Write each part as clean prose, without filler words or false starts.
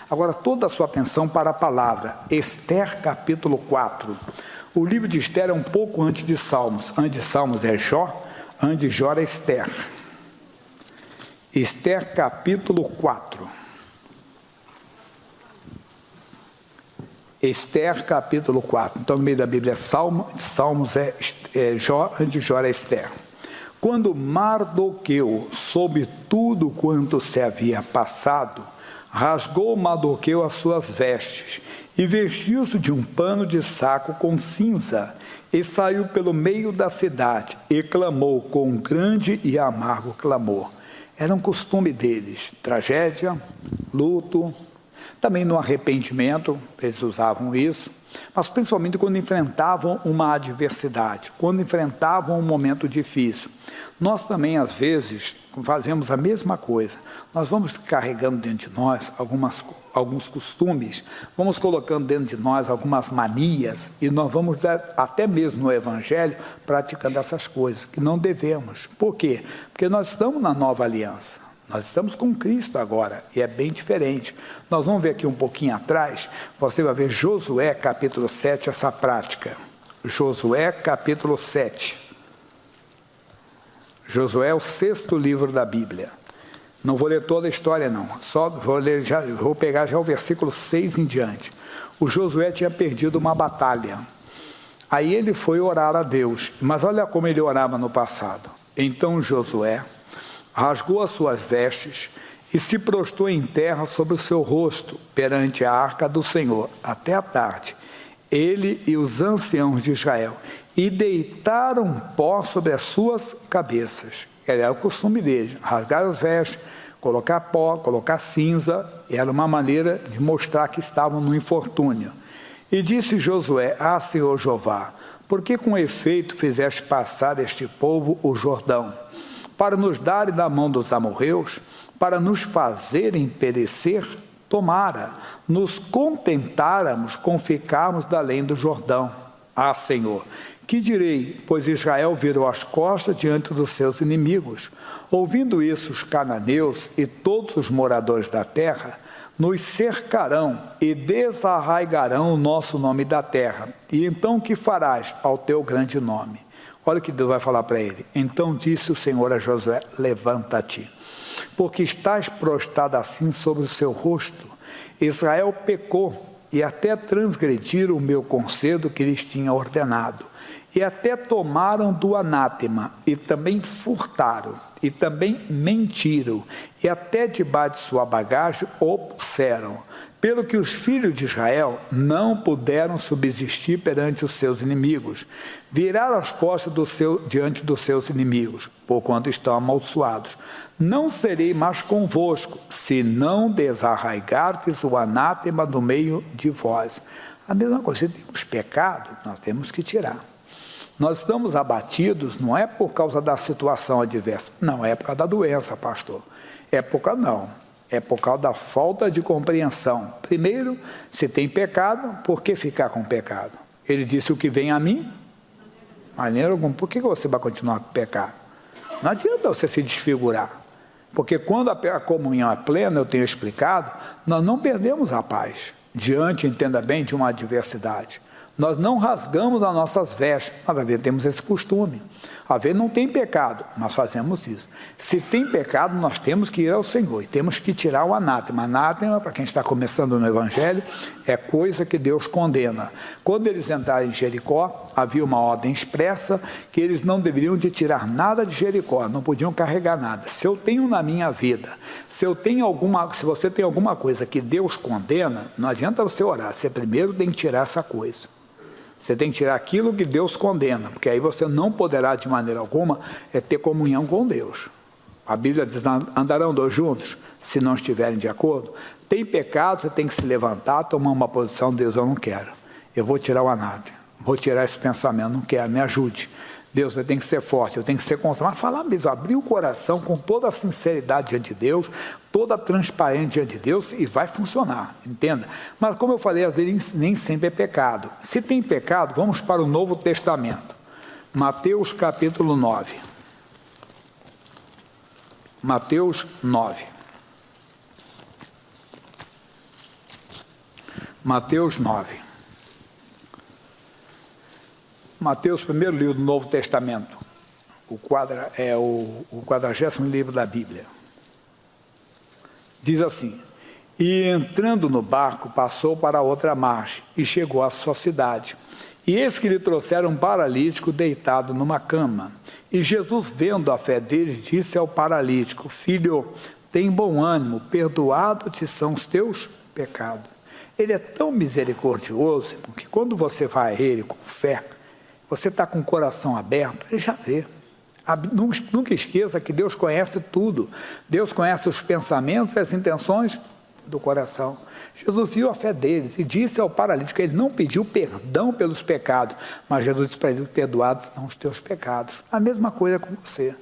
Agora, toda a sua atenção para a palavra. Esther, capítulo 4. O livro de Esther é um pouco antes de Salmos. Antes de Salmos é Jó, antes de Jó é Esther. Esther, capítulo 4. Esther, capítulo 4. Então, no meio da Bíblia é Salmos é Jó, antes de Jó é Esther. Quando Mardoqueu soube tudo quanto se havia passado, rasgou Mardoqueu as suas vestes e vestiu-se de um pano de saco com cinza e saiu pelo meio da cidade e clamou com um grande e amargo clamor. Era um costume deles, tragédia, luto, também no arrependimento, eles usavam isso, mas principalmente quando enfrentavam uma adversidade, quando enfrentavam um momento difícil. Nós também, às vezes, fazemos a mesma coisa. Nós vamos carregando dentro de nós alguns costumes, vamos colocando dentro de nós algumas manias, e nós vamos, até mesmo no Evangelho, praticando essas coisas, que não devemos. Por quê? Porque nós estamos na nova aliança. Nós estamos com Cristo agora, e é bem diferente. Nós vamos ver aqui um pouquinho atrás, você vai ver Josué, capítulo 7, essa prática. Josué, capítulo 7. Josué é o 6º livro da Bíblia. Não vou ler toda a história, não. Só vou pegar já o versículo 6 em diante. O Josué tinha perdido uma batalha. Aí ele foi orar a Deus. Mas olha como ele orava no passado. Então Josué rasgou as suas vestes e se prostrou em terra sobre o seu rosto perante a arca do Senhor, até a tarde, ele e os anciãos de Israel, e deitaram pó sobre as suas cabeças. Era o costume deles, rasgar as vestes, colocar pó, colocar cinza, era uma maneira de mostrar que estavam no infortúnio. E disse Josué: Ah, Senhor Jeová, por que com efeito fizeste passar este povo o Jordão, para nos darem da mão dos amorreus, para nos fazerem perecer? Tomara, nos contentáramos com ficarmos da além do Jordão. Ah, Senhor, que direi, pois Israel virou as costas diante dos seus inimigos. Ouvindo isso, os cananeus e todos os moradores da terra nos cercarão e desarraigarão o nosso nome da terra. E então o que farás ao teu grande nome? Olha o que Deus vai falar para ele. Então disse o Senhor a Josué: levanta-te, porque estás prostrado assim sobre o seu rosto. Israel pecou e até transgrediram o meu conselho que lhes tinha ordenado, e até tomaram do anátema, e também furtaram, e também mentiram, e até debaixo de sua bagagem o puseram, pelo que os filhos de Israel não puderam subsistir perante os seus inimigos, viraram as costas diante dos seus inimigos, porquanto estão amaldiçoados. Não serei mais convosco, se não desarraigardes o anátema do meio de vós. A mesma coisa, se temos pecado, nós temos que tirar. Nós estamos abatidos, não é por causa da situação adversa, não é por causa da doença, pastor. É por causa da falta de compreensão. Primeiro, se tem pecado, por que ficar com pecado? Ele disse: o que vem a mim, maneira alguma. Por que você vai continuar a pecar? Não adianta você se desfigurar. Porque quando a comunhão é plena, eu tenho explicado, nós não perdemos a paz diante, entenda bem, de uma adversidade. Nós não rasgamos as nossas vestes, nós às vezes temos esse costume. Às vezes não tem pecado, nós fazemos isso. Se tem pecado, nós temos que ir ao Senhor e temos que tirar o anátema. Anátema, para quem está começando no Evangelho, é coisa que Deus condena. Quando eles entraram em Jericó, havia uma ordem expressa que eles não deveriam de tirar nada de Jericó, não podiam carregar nada. Se eu tenho na minha vida, se você tem alguma coisa que Deus condena, não adianta você orar, você primeiro tem que tirar essa coisa. Você tem que tirar aquilo que Deus condena, porque aí você não poderá de maneira alguma ter comunhão com Deus. A Bíblia diz: andarão dois juntos, se não estiverem de acordo. Tem pecado, você tem que se levantar, tomar uma posição: Deus, eu não quero. Eu vou tirar o anátema, vou tirar esse pensamento, não quero, me ajude. Deus, eu tenho que ser forte, eu tenho que ser constante. Mas falar mesmo, abrir o coração com toda a sinceridade diante de Deus, toda a transparência diante de Deus, e vai funcionar, entenda? Mas como eu falei, às vezes nem sempre é pecado. Se tem pecado, vamos para o Novo Testamento. Mateus capítulo 9. Mateus 9. Mateus 9. Mateus, primeiro livro do Novo Testamento, o 40º livro da Bíblia. Diz assim: e entrando no barco, passou para outra margem e chegou à sua cidade. E eis que lhe trouxeram um paralítico deitado numa cama. E Jesus, vendo a fé deles, disse ao paralítico: filho, tem bom ânimo, perdoado-te são os teus pecados. Ele é tão misericordioso, irmão, que quando você vai a ele com fé, você está com o coração aberto, ele já vê. Nunca esqueça que Deus conhece tudo. Deus conhece os pensamentos e as intenções do coração. Jesus viu a fé deles e disse ao paralítico que ele não pediu perdão pelos pecados, mas Jesus disse para ele: perdoados são os teus pecados. A mesma coisa com você.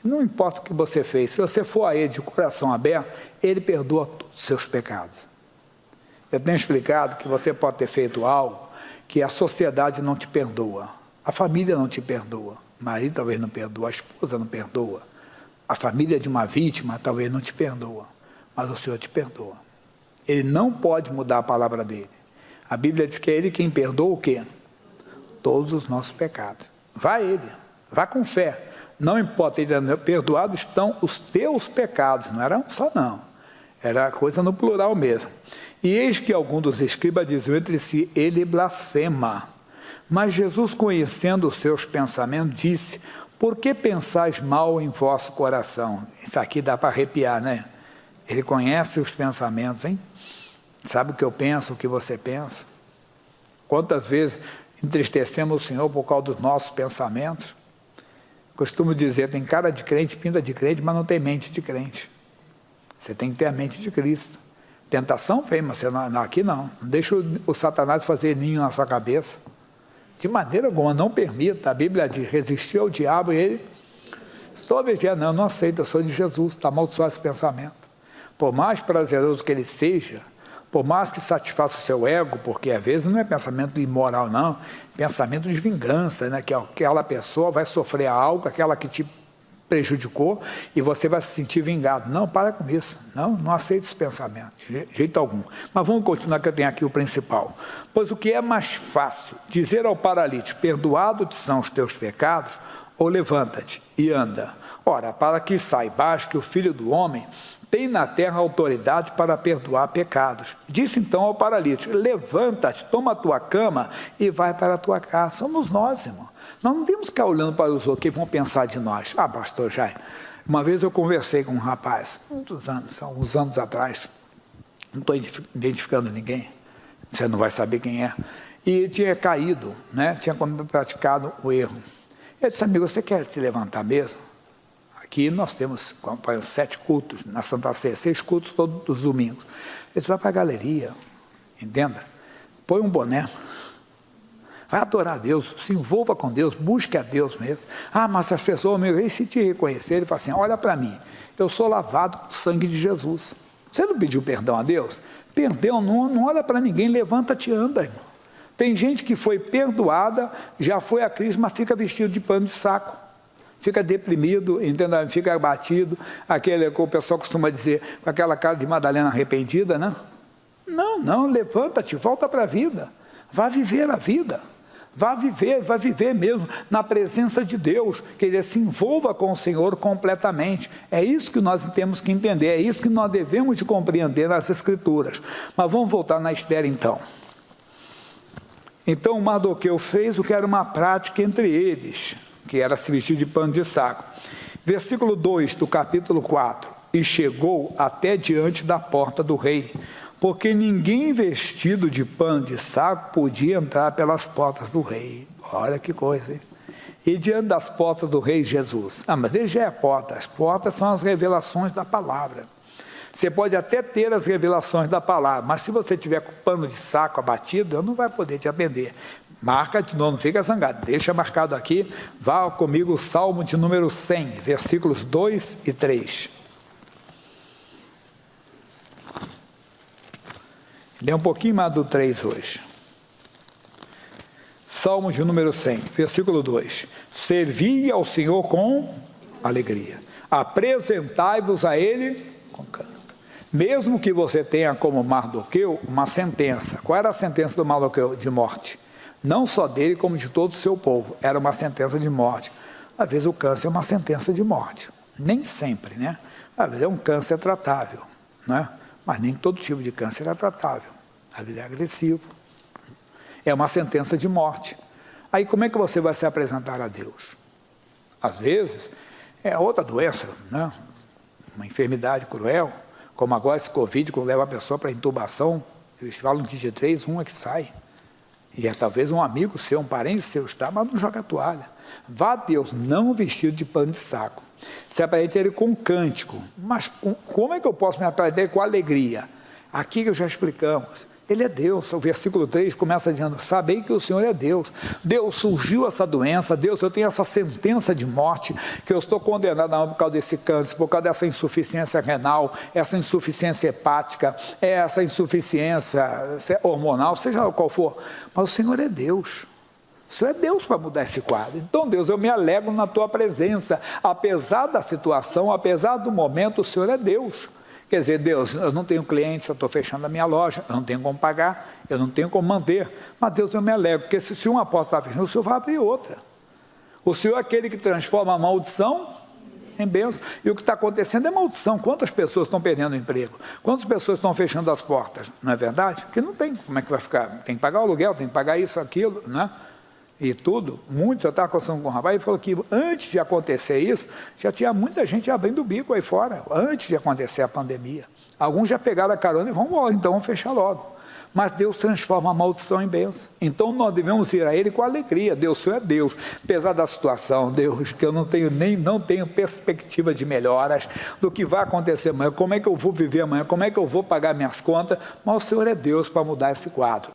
Não importa o que você fez, se você for a ele de coração aberto, ele perdoa todos os seus pecados. Eu tenho explicado que você pode ter feito algo que a sociedade não te perdoa, a família não te perdoa, o marido talvez não perdoa, a esposa não perdoa, a família de uma vítima talvez não te perdoa, mas o Senhor te perdoa. Ele não pode mudar a palavra dele. A Bíblia diz que é ele quem perdoa o quê? Todos os nossos pecados. Vá a ele, vá com fé. Não importa, perdoados estão os teus pecados. Não era um só não, era coisa no plural mesmo. E eis que algum dos escribas diziam entre si: ele blasfema. Mas Jesus, conhecendo os seus pensamentos, disse: por que pensais mal em vosso coração? Isso aqui dá para arrepiar, né? Ele conhece os pensamentos, hein? Sabe o que eu penso, o que você pensa? Quantas vezes entristecemos o Senhor por causa dos nossos pensamentos? Costumo dizer, tem cara de crente, pinta de crente, mas não tem mente de crente. Você tem que ter a mente de Cristo. Tentação vem, mas você não, aqui não. Não deixa o Satanás fazer ninho na sua cabeça. De maneira alguma, não permita. A Bíblia diz: resistir ao diabo e ele... Estou obediente, não aceito, eu sou de Jesus, está amaldiçoado esse pensamento. Por mais prazeroso que ele seja, por mais que satisfaça o seu ego, porque às vezes não é pensamento imoral não, pensamento de vingança, né? Que aquela pessoa vai sofrer algo, aquela que te prejudicou, e você vai se sentir vingado. Não, para com isso, não aceite esse pensamento, de jeito algum. Mas vamos continuar, que eu tenho aqui o principal. Pois o que é mais fácil, dizer ao paralítico: perdoados são os teus pecados, ou levanta-te e anda? Ora, para que saibas que o Filho do Homem tem na terra autoridade para perdoar pecados. Disse então ao paralítico: levanta-te, toma a tua cama e vai para a tua casa. Somos nós, irmão. Nós não temos que ficar olhando para os outros, que vão pensar de nós. Ah, pastor Jair, uma vez eu conversei com um rapaz, uns anos atrás, não estou identificando ninguém, você não vai saber quem é, e tinha caído, né? Tinha praticado o erro. Eu disse: amigo, você quer se levantar mesmo? Aqui nós temos 7 cultos na Santa Ceia, 6 cultos todos os domingos. Ele disse: vai para a galeria, entenda, põe um boné, vai adorar a Deus, se envolva com Deus, busque a Deus mesmo. Ah, mas as pessoas, e se te reconhecerem, ele fala assim: olha para mim, eu sou lavado com o sangue de Jesus. Você não pediu perdão a Deus? Perdão, não olha para ninguém, levanta-te e anda, irmão. Tem gente que foi perdoada, já foi a Cristo, mas fica vestido de pano de saco, fica deprimido, entendeu? Fica abatido, aquele que o pessoal costuma dizer, com aquela cara de Madalena arrependida, né? Não, levanta-te, volta para a vida, vá viver a vida, vai viver mesmo na presença de Deus, quer dizer, se envolva com o Senhor completamente. É isso que nós temos que entender, é isso que nós devemos de compreender nas Escrituras. Mas vamos voltar na Esther então. Então Mardoqueu fez o que era uma prática entre eles, que era se vestir de pano de saco. Versículo 2 do capítulo 4: e chegou até diante da porta do rei, porque ninguém vestido de pano de saco podia entrar pelas portas do rei. Olha que coisa, hein? E diante das portas do rei Jesus. Ah, mas ele já é a porta. As portas são as revelações da palavra. Você pode até ter as revelações da palavra, mas se você tiver com pano de saco abatido, eu não vai poder te atender. Marca de novo, não fica zangado, deixa marcado aqui. Vá comigo o Salmo de número 100, versículos 2 e 3. Lê um pouquinho mais do 3 hoje. Salmo de número 100, versículo 2. Servi ao Senhor com alegria, apresentai-vos a Ele com canto. Mesmo que você tenha como Mardoqueu uma sentença. Qual era a sentença do Mardoqueu? De morte. Não só dele, como de todo o seu povo. Era uma sentença de morte. Às vezes o câncer é uma sentença de morte. Nem sempre, né? Às vezes é um câncer tratável, né? Mas nem todo tipo de câncer é tratável. Às vezes é agressivo. É uma sentença de morte. Aí como é que você vai se apresentar a Deus? Às vezes é outra doença, né? Uma enfermidade cruel, como agora esse Covid, quando leva a pessoa para intubação, eles falam que de 3, 1 é que sai. E é talvez um amigo seu, um parente seu está, mas não joga a toalha. Vá a Deus, não vestido de pano de saco. Se apresente ele com um cântico. Mas como é que eu posso me apresentar com alegria? Aqui que já explicamos. Ele é Deus. O versículo 3 começa dizendo, sabei que o Senhor é Deus. Deus, surgiu essa doença. Deus, eu tenho essa sentença de morte, que eu estou condenado por causa desse câncer, por causa dessa insuficiência renal, essa insuficiência hepática, essa insuficiência hormonal, seja qual for. Mas o Senhor é Deus. O Senhor é Deus para mudar esse quadro. Então, Deus, eu me alegro na tua presença. Apesar da situação, apesar do momento, o Senhor é Deus. Quer dizer, Deus, eu não tenho clientes, eu estou fechando a minha loja, eu não tenho como pagar, eu não tenho como manter. Mas, Deus, eu me alegro, porque se uma porta está fechando, o Senhor vai abrir outra. O Senhor é aquele que transforma a maldição em bênção. E o que está acontecendo é maldição. Quantas pessoas estão perdendo o emprego? Quantas pessoas estão fechando as portas? Não é verdade? Porque não tem. Como é que vai ficar? Tem que pagar o aluguel, tem que pagar isso, aquilo, né? E tudo. Muito, eu estava conversando com um rapaz e falou que antes de acontecer isso, já tinha muita gente abrindo o bico aí fora, antes de acontecer a pandemia. Alguns já pegaram a carona e vão embora, então vamos fechar logo. Mas Deus transforma a maldição em bênção. Então nós devemos ir a Ele com alegria. Deus, o Senhor é Deus. Apesar da situação, Deus, que eu não tenho perspectiva de melhoras do que vai acontecer amanhã, como é que eu vou viver amanhã, como é que eu vou pagar minhas contas, mas o Senhor é Deus para mudar esse quadro.